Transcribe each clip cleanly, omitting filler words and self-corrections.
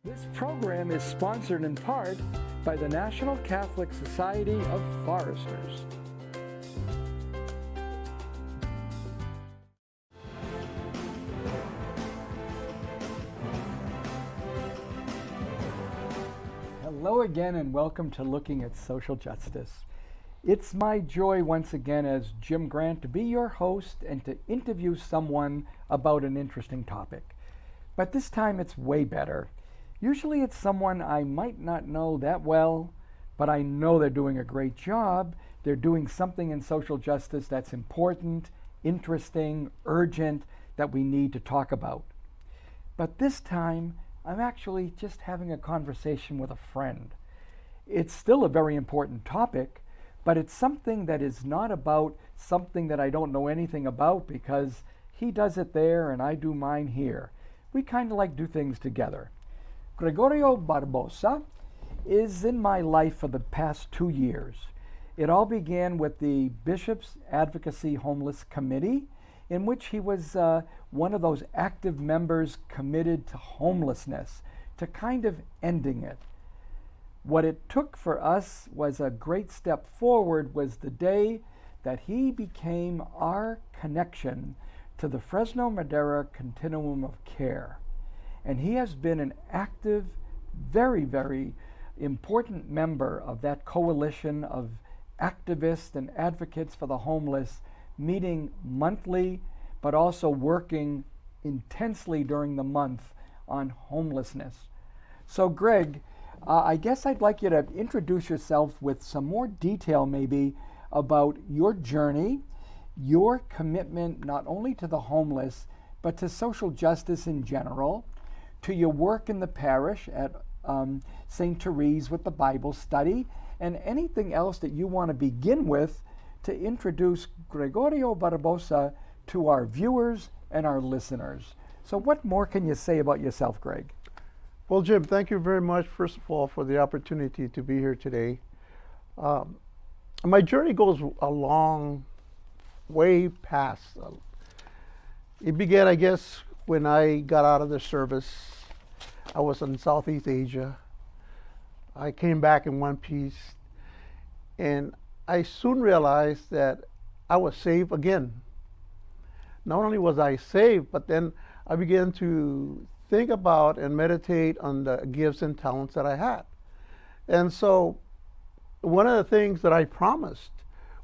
This program is sponsored in part by the National Catholic Society of Foresters. Hello again and welcome to Looking at Social Justice. It's my joy once again as Jim Grant to be your host and to interview someone about an interesting topic. But this time it's way better. Usually it's someone I might not know that well, but I know they're doing a great job. They're doing something in social justice that's important, interesting, urgent, that we need to talk about. But this time, I'm actually just having a conversation with a friend. It's still a very important topic, but it's something that is not about something that I don't know anything about because he does it there and I do mine here. We kind of like do things together. Gregorio Barboza is in my life for the past 2 years. It all began with the Bishops Advocacy Homeless Committee, in which he was one of those active members committed to homelessness, to kind of ending it. What it took for us was a great step forward was the day that he became our connection to the Fresno-Madera Continuum of Care. And he has been an active, very, very important member of that coalition of activists and advocates for the homeless, meeting monthly, but also working intensely during the month on homelessness. So Greg, I guess I'd like you to introduce yourself with some more detail maybe about your journey, your commitment not only to the homeless, but to social justice in general, to your work in the parish at St. Therese with the Bible study, and anything else that you want to begin with to introduce Gregorio Barboza to our viewers and our listeners. So what more can you say about yourself, Greg? Well, Jim, thank you very much, first of all, for the opportunity to be here today. My journey goes a long way past. It began, I guess, when I got out of the service. I was in Southeast Asia. I came back in one piece, and I soon realized that I was saved again. Not only was I saved, but then I began to think about and meditate on the gifts and talents that I had. And so one of the things that I promised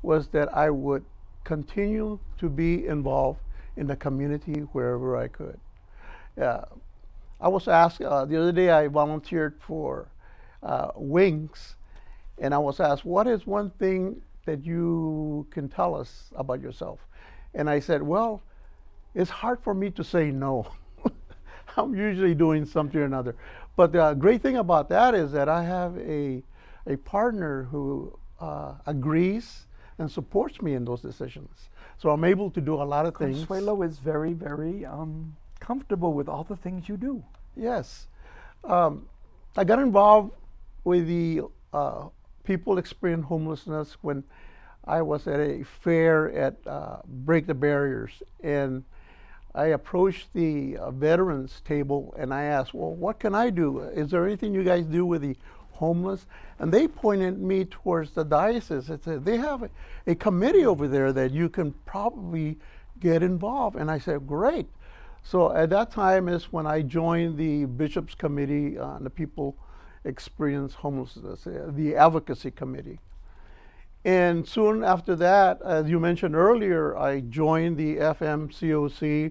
was that I would continue to be involved in the community wherever I could. I was asked, the other day I volunteered for Wings, and I was asked, what is one thing that you can tell us about yourself? And I said, well, it's hard for me to say no. I'm usually doing something or another. But the great thing about that is that I have a partner who agrees and supports me in those decisions. So I'm able to do a lot of things. Consuelo is very, very comfortable with all the things you do. Yes. I got involved with the people experiencing homelessness when I was at a fair at Break the Barriers. And I approached the veterans table and I asked, well, what can I do? Is there anything you guys do with the homeless? And they pointed me towards the diocese and said, they have a committee over there that you can probably get involved. And I said, great. So at that time is when I joined the Bishops Committee on the People Experience Homelessness, the Advocacy Committee. And soon after that, as you mentioned earlier, I joined the FMCoC,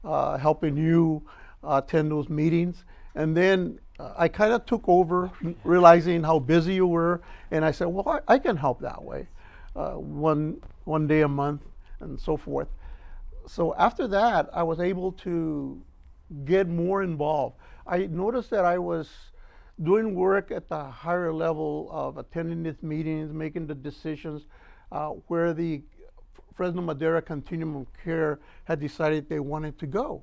helping you attend those meetings. And then I kind of took over, realizing how busy you were. And I said, well, I can help that way, one day a month and so forth. So after that, I was able to get more involved. I noticed that I was doing work at the higher level of attending these meetings, making the decisions where the Fresno-Madera Continuum of Care had decided they wanted to go.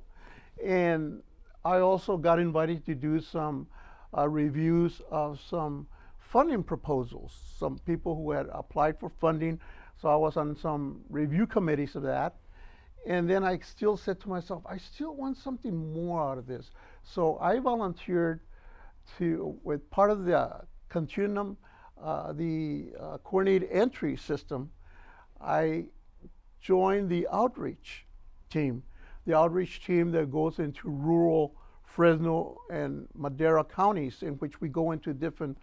And I also got invited to do some reviews of some funding proposals, some people who had applied for funding. So I was on some review committees of that. And then I still said to myself, I still want something more out of this. So I volunteered with part of the continuum, the coordinated entry system, I joined the outreach team. The outreach team that goes into rural Fresno and Madera counties, in which we go into different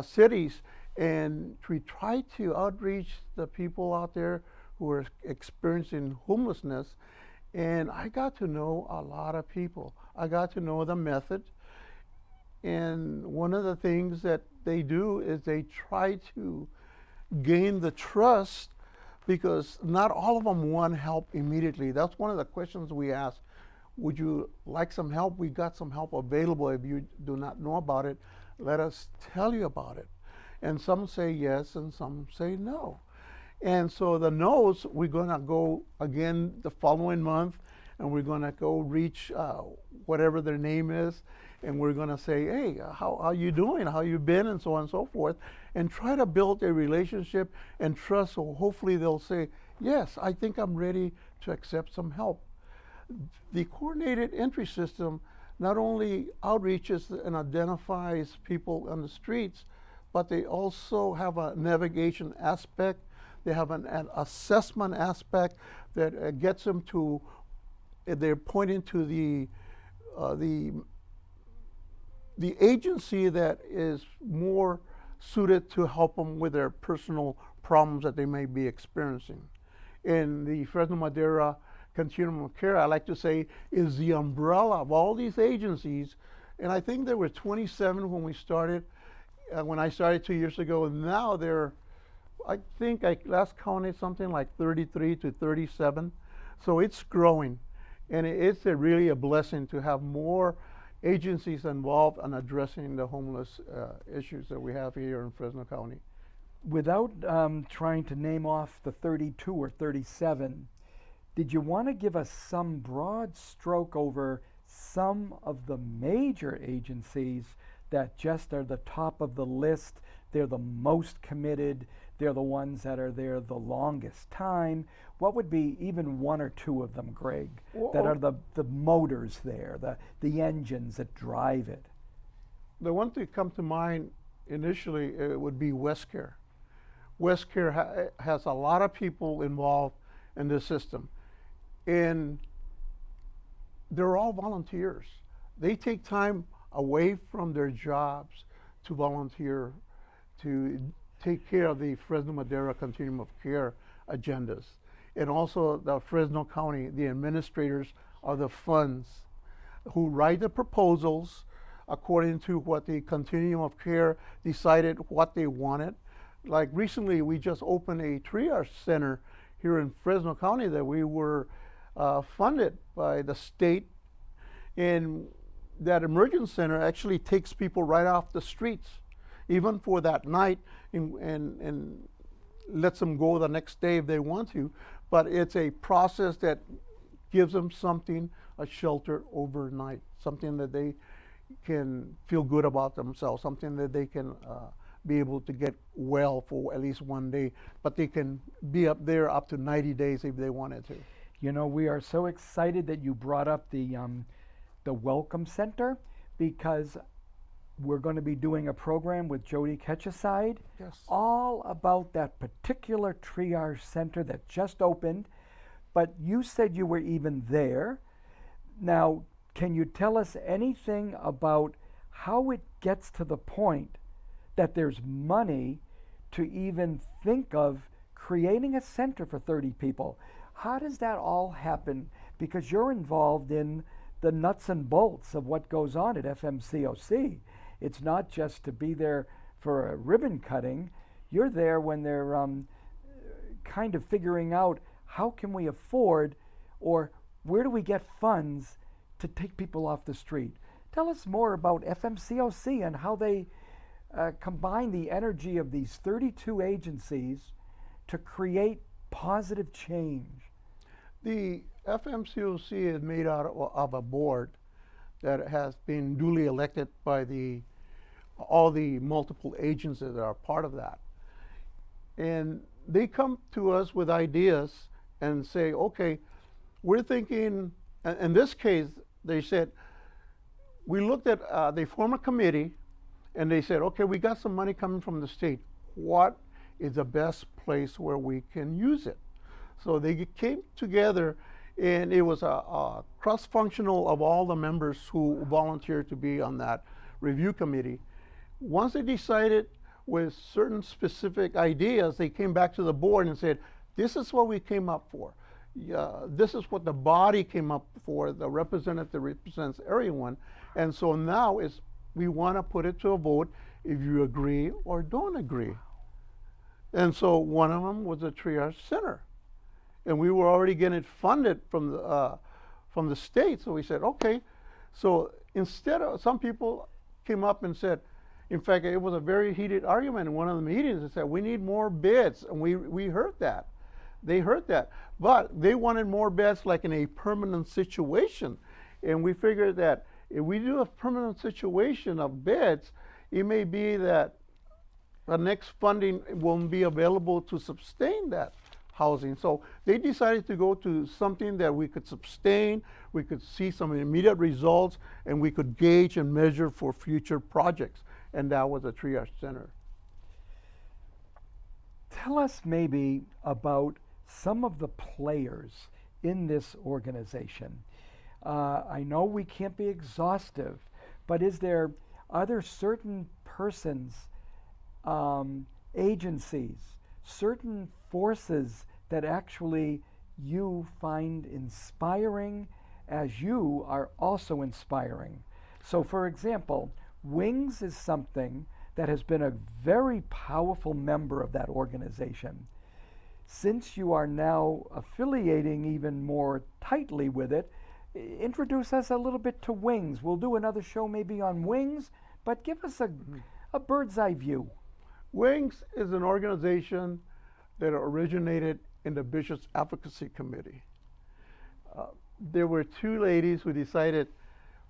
cities, and we try to outreach the people out there who are experiencing homelessness. And I got to know a lot of people. I got to know the method. And one of the things that they do is they try to gain the trust, because not all of them want help immediately. That's one of the questions we ask. Would you like some help? We got some help available. If you do not know about it, let us tell you about it. And some say yes and some say no. And so the no's, we're going to go again the following month, and we're going to go reach whatever their name is, and we're going to say, hey, how you doing? How you been? And so on and so forth, and try to build a relationship and trust. So hopefully they'll say, yes, I think I'm ready to accept some help. The coordinated entry system not only outreaches and identifies people on the streets, but they also have a navigation aspect. They have an assessment aspect that gets them to, they're pointing to the agency that is more suited to help them with their personal problems that they may be experiencing. In the Fresno-Madera Continuum of Care, I like to say, is the umbrella of all these agencies. And I think there were 27 when we started, when I started 2 years ago. And now there, I think I last counted something like 33 to 37. So it's growing. And it's really a blessing to have more agencies involved in addressing the homeless issues that we have here in Fresno County. Without trying to name off the 32 or 37, did you want to give us some broad stroke over some of the major agencies that just are the top of the list? They're the most committed. They're the ones that are there the longest time. What would be even one or two of them, Greg, that are the motors there, the engines that drive it? The one that come to mind initially would be WestCare. WestCare has a lot of people involved in this system, and they're all volunteers. They take time away from their jobs to volunteer to take care of the Fresno-Madera Continuum of Care agendas. And also the Fresno County, the administrators of the funds who write the proposals according to what the Continuum of Care decided what they wanted. Like recently, we just opened a triage center here in Fresno County that we were funded by the state. And that emergency center actually takes people right off the streets, even for that night, and lets them go the next day if they want to. But it's a process that gives them something, a shelter overnight, something that they can feel good about themselves, something that they can be able to get well for at least one day, but they can be up there up to 90 days if they wanted to. You know, we are so excited that you brought up the Welcome Center, because we're going to be doing a program with Jody Ketcheside, Yes. all about that particular triage center that just opened. But you said you were even there. Now, can you tell us anything about how it gets to the point that there's money to even think of creating a center for 30 people? How does that all happen? Because you're involved in the nuts and bolts of what goes on at FMCoC. It's not just to be there for a ribbon cutting. You're there when they're kind of figuring out how can we afford, or where do we get funds to take people off the street. Tell us more about FMCoC and how they combine the energy of these 32 agencies to create positive change. The FMCoC is made out of a board that has been duly elected by all the multiple agencies that are part of that. And they come to us with ideas and say, okay, we're thinking, in this case, they said, we looked at, they formed a committee, and they said, okay, we got some money coming from the state. What is the best place where we can use it? So they came together, and it was a cross-functional of all the members who volunteered to be on that review committee. Once they decided with certain specific ideas, they came back to the board and said, this is what we came up for. This is what the body came up for, the representative represents everyone. And so now we want to put it to a vote if you agree or don't agree. And so one of them was the triage center. And we were already getting it funded from the state. So we said, okay. So instead of, some people came up and said, in fact, it was a very heated argument in one of the meetings. They said, we need more beds. And we heard that. They heard that. But they wanted more beds like in a permanent situation. And we figured that if we do a permanent situation of beds, it may be that the next funding won't be available to sustain that housing. So they decided to go to something that we could sustain, we could see some immediate results, and we could gauge and measure for future projects. And that was a triage center. Tell us maybe about some of the players in this organization. I know we can't be exhaustive, but are there certain persons, agencies, certain forces that actually you find inspiring as you are also inspiring? So for example, Wings is something that has been a very powerful member of that organization. Since you are now affiliating even more tightly with it, introduce us a little bit to Wings. We'll do another show maybe on Wings, but give us a bird's eye view. Wings is an organization that originated in the Bishops Advocacy Committee. There were two ladies who decided,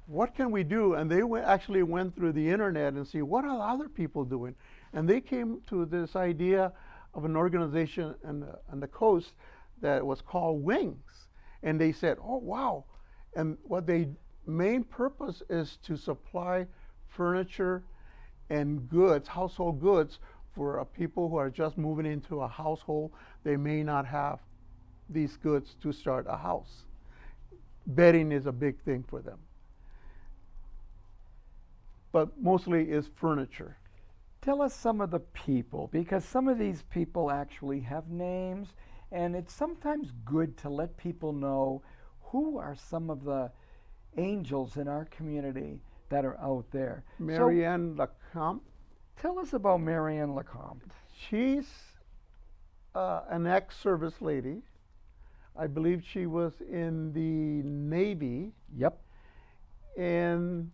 what can we do? And they actually went through the internet and see what are other people doing. And they came to this idea of an organization on the coast that was called Wings. And they said, oh, wow. And what their main purpose is to supply furniture and goods, household goods, for people who are just moving into a household. They may not have these goods to start a house. Bedding is a big thing for them. But mostly is furniture. Tell us some of the people, because some of these people actually have names, and it's sometimes good to let people know who are some of the angels in our community that are out there. Marianne Lacombe. Tell us about Marianne Lacombe. She's an ex-service lady. I believe she was in the Navy. Yep. And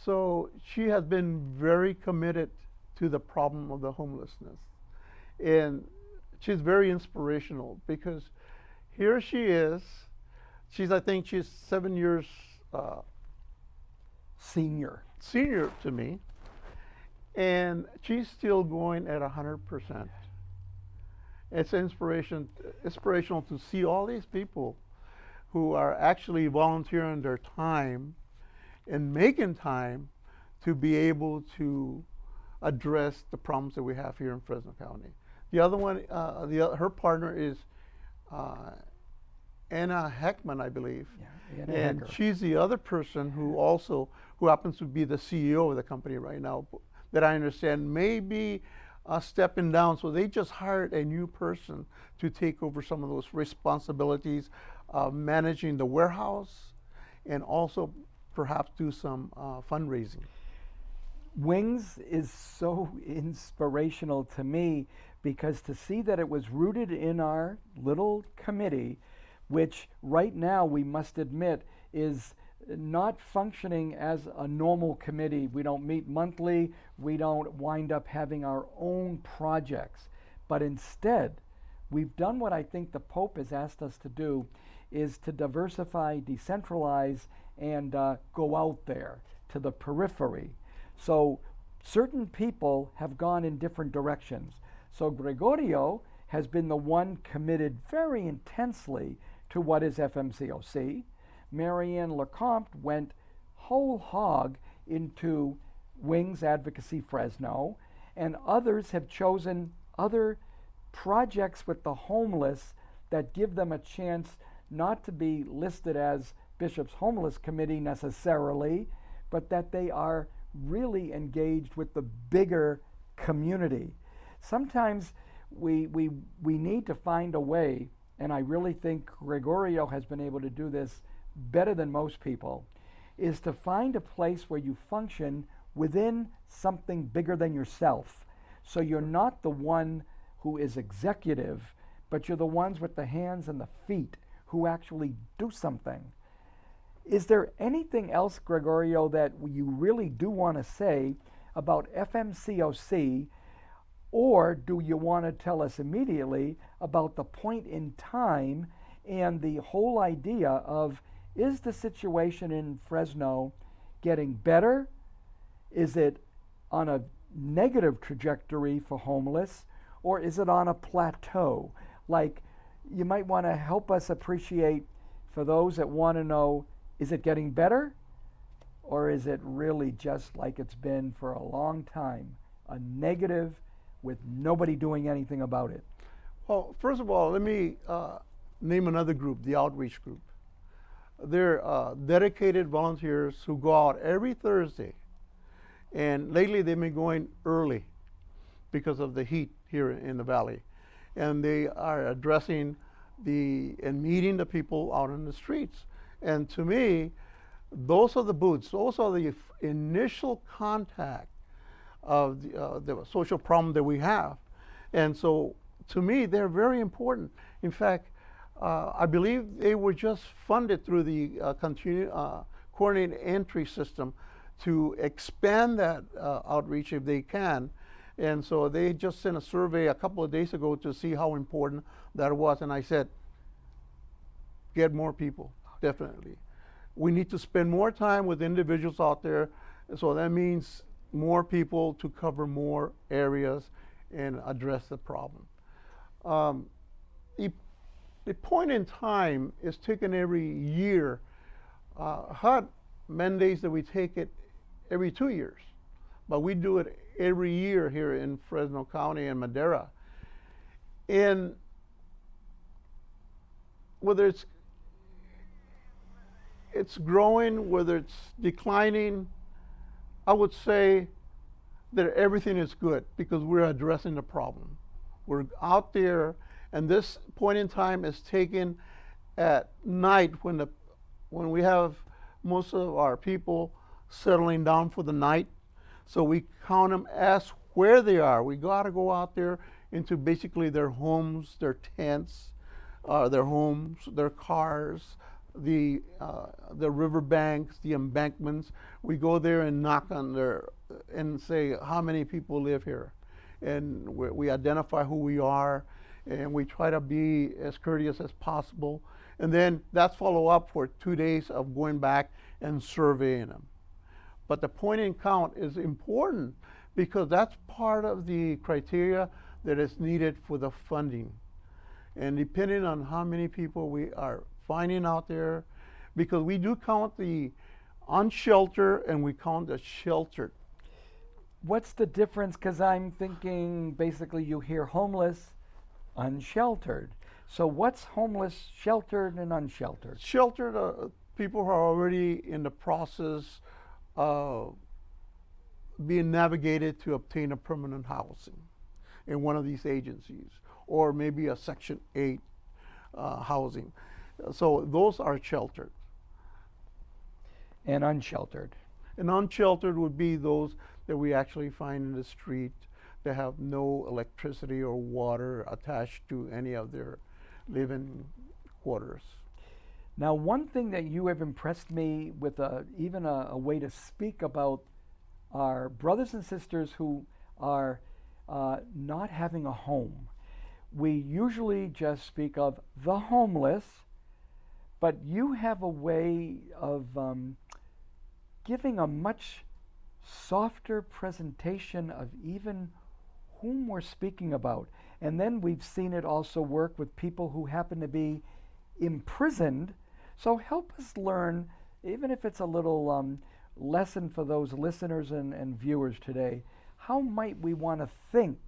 so she has been very committed to the problem of the homelessness. And she's very inspirational because here she is. I think she's 7 years senior to me. And she's still going at 100%. It's inspirational to see all these people who are actually volunteering their time and making time to be able to address the problems that we have here in Fresno County. The other one, her partner is Anna Heckman, I believe. Yeah, Anna and Hecker. She's the other person who happens to be the CEO of the company right now, that I understand may be stepping down. So they just hired a new person to take over some of those responsibilities of managing the warehouse and also perhaps do some fundraising. Wings is so inspirational to me because to see that it was rooted in our little committee, which right now we must admit is not functioning as a normal committee. We don't meet monthly. We don't wind up having our own projects. But instead, we've done what I think the Pope has asked us to do, is to diversify, decentralize, and go out there to the periphery. So certain people have gone in different directions. So Gregorio has been the one committed very intensely to what is FMCoC. Marianne Lacombe went whole hog into Wings Advocacy Fresno, and others have chosen other projects with the homeless that give them a chance not to be listed as Bishops Homeless Committee necessarily, but that they are really engaged with the bigger community. Sometimes we need to find a way, and I really think Gregorio has been able to do this better than most people, is to find a place where you function within something bigger than yourself. So you're not the one who is executive, but you're the ones with the hands and the feet who actually do something. Is there anything else, Gregorio, that you really do want to say about FMCoC, or do you want to tell us immediately about the point in time and the whole idea of, is the situation in Fresno getting better? Is it on a negative trajectory for homeless, or is it on a plateau? Like, you might want to help us appreciate, for those that want to know, is it getting better, or is it really just like it's been for a long time, a negative with nobody doing anything about it? Well, first of all, let me name another group, the outreach group. They're dedicated volunteers who go out every Thursday, and lately they've been going early because of the heat here in the valley, and they are addressing and meeting the people out in the streets. And to me, those are the boots, those are the initial contact of the social problem that we have. And so to me, they're very important. In fact, I believe they were just funded through the coordinated entry system to expand that outreach if they can. And so they just sent a survey a couple of days ago to see how important that was. And I said, get more people, definitely. We need to spend more time with individuals out there. So that means more people to cover more areas and address the problem. The point in time is taken every year. HUD mandates that we take it every 2 years, but we do it every year here in Fresno County and Madera. And whether it's growing, whether it's declining, I would say that everything is good because we're addressing the problem. We're out there, and this point in time is taken at night when we have most of our people settling down for the night. So we count them as where they are. We gotta go out there into basically their homes, their tents, their homes, their cars, the riverbanks, the embankments. We go there and knock on and say, how many people live here? And we identify who we are, and we try to be as courteous as possible. And then that's follow up for 2 days of going back and surveying them. But the point in count is important because that's part of the criteria that is needed for the funding. And depending on how many people we are finding out there, because we do count the unsheltered and we count the sheltered. What's the difference? Because I'm thinking basically you hear homeless, unsheltered. So what's homeless, sheltered, and unsheltered? Sheltered people who are already in the process of being navigated to obtain a permanent housing in one of these agencies, or maybe a Section 8 housing. So those are sheltered. And unsheltered? And unsheltered would be those that we actually find in the street that have no electricity or water attached to any of their living quarters. Now, one thing that you have impressed me with even a way to speak about our brothers and sisters who are not having a home. We usually just speak of the homeless, but you have a way of giving a much softer presentation of even whom we're speaking about. And then we've seen it also work with people who happen to be imprisoned. So help us learn, even if it's a little lesson for those listeners and viewers today, how might we want to think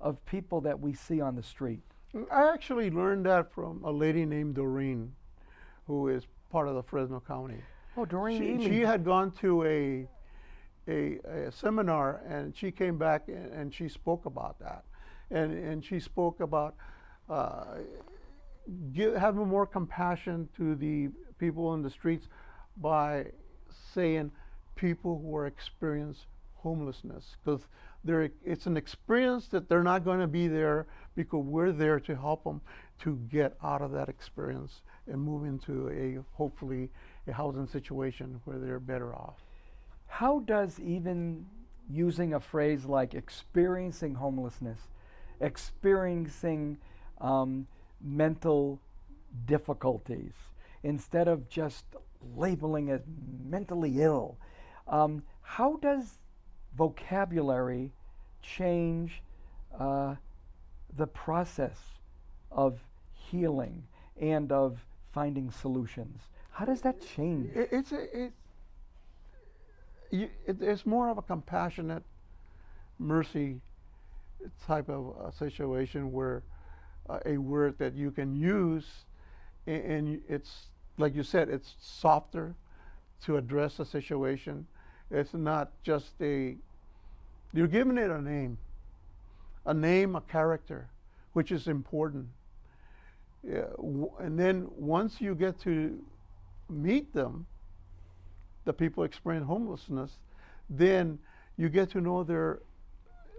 of people that we see on the street? I actually learned that from a lady named Doreen, who is part of the Fresno County. Oh, Doreen She had gone to a seminar, and she came back and she spoke about that. And she spoke about having more compassion to the people in the streets by saying people who are experience homelessness, because it's an experience that they're not going to be there, because we're there to help them to get out of that experience and move into hopefully a housing situation where they're better off. How does even using a phrase like experiencing homelessness, experiencing mental difficulties, instead of just labeling it mentally ill, how does vocabulary change the process of healing and of finding solutions? How does that change? It's more of a compassionate mercy type of situation, where a word that you can use, and it's like you said, it's softer to address a situation. It's not just you're giving it a name, a character, which is important. And then once you get to meet them, the people experiencing homelessness, then you get to know their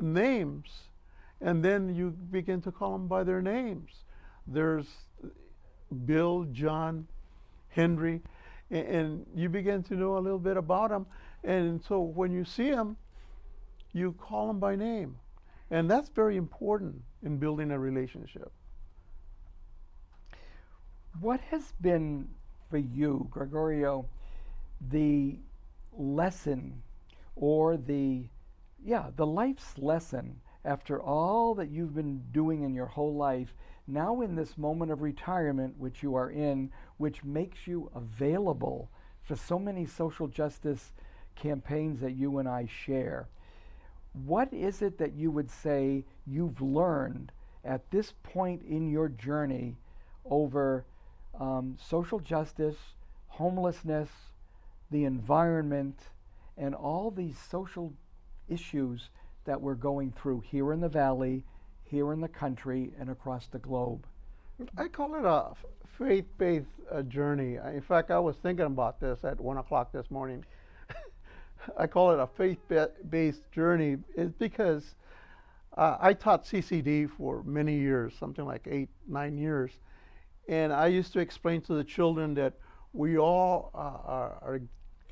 names, and then you begin to call them by their names. There's Bill, John, Henry, and you begin to know a little bit about them. And so when you see them, you call them by name. And that's very important in building a relationship. What has been for you, Gregorio, the lesson, or the life's lesson, after all that you've been doing in your whole life, now in this moment of retirement, which you are in, which makes you available for so many social justice campaigns that you and I share? What is it that you would say you've learned at this point in your journey over social justice, homelessness, the environment, and all these social issues that we're going through here in the Valley, here in the country, and across the globe? I call it a faith-based journey. In fact, I was thinking about this at 1 o'clock this morning. I call it a faith-based journey is because I taught CCD for many years, something like 8-9 years. And I used to explain to the children that we all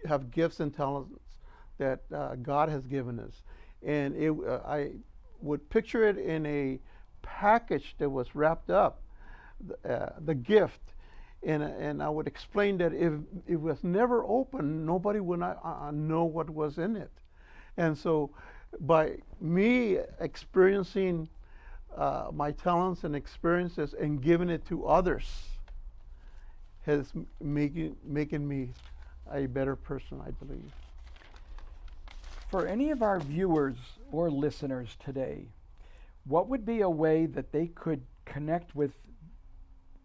have gifts and talents that God has given us. And I would picture it in a package that was wrapped up, the gift. And I would explain that if it was never open, nobody would not know what was in it. And so by me experiencing my talents and experiences and giving it to others has making me a better person, I believe. For any of our viewers or listeners today, what would be a way that they could connect with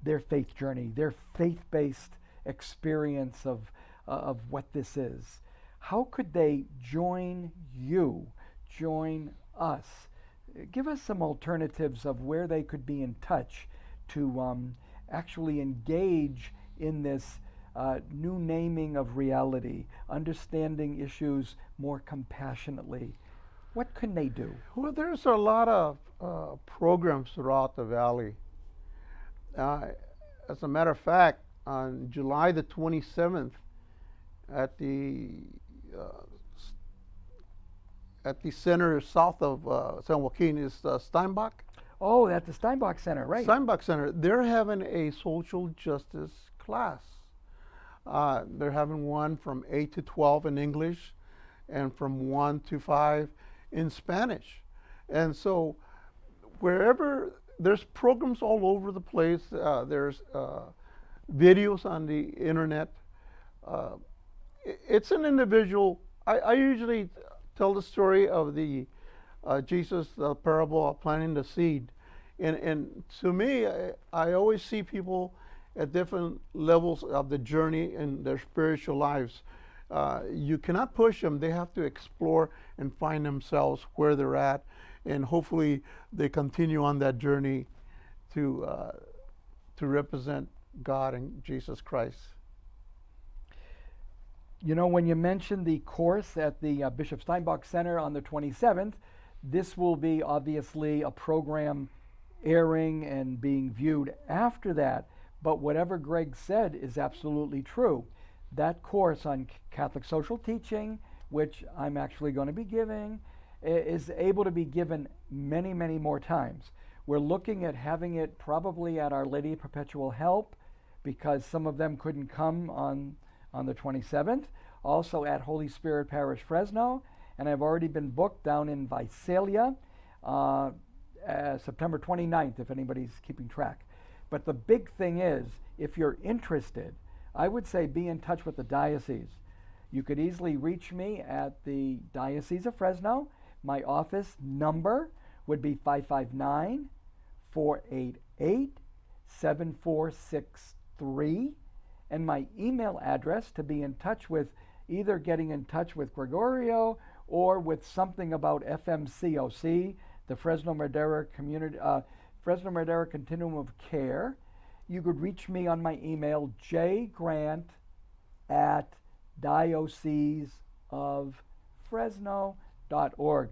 their faith journey, their faith-based experience of what this is? How could they join you, join us? Give us some alternatives of where they could be in touch to actually engage in this new naming of reality, understanding issues more compassionately. What can they do? Well, there's a lot of programs throughout the Valley. As a matter of fact, on July the 27th, at the center south of San Joaquin is Steinbach. Oh, at the Steinbach Center, right? Steinbach Center. They're having a social justice class. They're having one from 8 to 12 in English, and from 1 to 5 in Spanish. And so wherever there's programs all over the place, there's videos on the internet, It's an individual. I usually tell the story of the Jesus parable of planting the seed, and to me, I always see people at different levels of the journey in their spiritual lives. You cannot push them; they have to explore and find themselves where they're at, and hopefully they continue on that journey to represent God and Jesus Christ. You know, when you mentioned the course at the Bishop Steinbach Center on the 27th, this will be obviously a program airing and being viewed after that. But whatever Greg said is absolutely true. That course on Catholic social teaching, which I'm actually going to be giving, is able to be given many, many more times. We're looking at having it probably at Our Lady of Perpetual Help, because some of them couldn't come on the 27th. Also at Holy Spirit Parish, Fresno. And I've already been booked down in Visalia, September 29th, if anybody's keeping track. But the big thing is, if you're interested, I would say be in touch with the diocese. You could easily reach me at the Diocese of Fresno. My office number would be 559-488-7463. And my email address to be in touch with, either getting in touch with Gregorio or with something about FMCoC, the Fresno-Madera Fresno-Madera Continuum of Care. You could reach me on my email, jgrant@dioceseoffresno.org.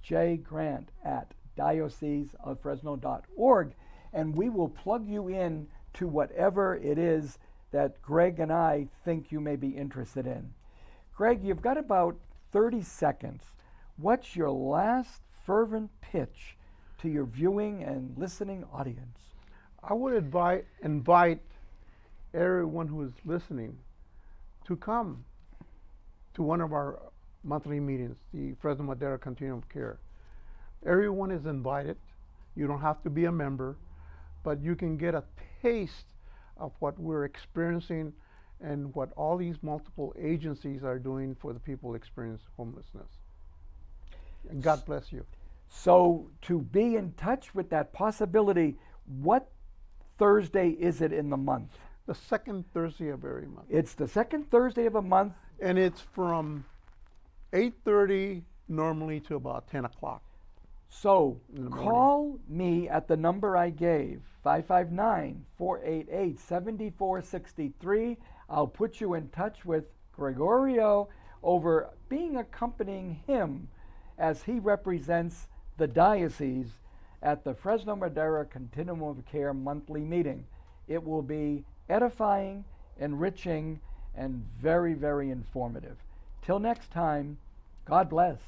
jgrant@dioceseoffresno.org. And we will plug you in to whatever it is that Greg and I think you may be interested in. Greg, you've got about 30 seconds. What's your last fervent pitch to your viewing and listening audience? I would invite everyone who is listening to come to one of our monthly meetings, the Fresno-Madera Continuum of Care. Everyone is invited. You don't have to be a member, but you can get a taste of what we're experiencing and what all these multiple agencies are doing for the people experiencing homelessness. And God bless you. So to be in touch with that possibility, what Thursday is it in the month? The second Thursday of every month. It's the second Thursday of a month. And it's from 8:30 normally to about 10 o'clock. So In the call me at the number I gave, 559-488-7463. I'll put you in touch with Gregorio over being accompanying him as he represents the diocese at the Fresno-Madera Continuum of Care monthly meeting. It will be edifying, enriching, and very, very informative. Till next time, God bless.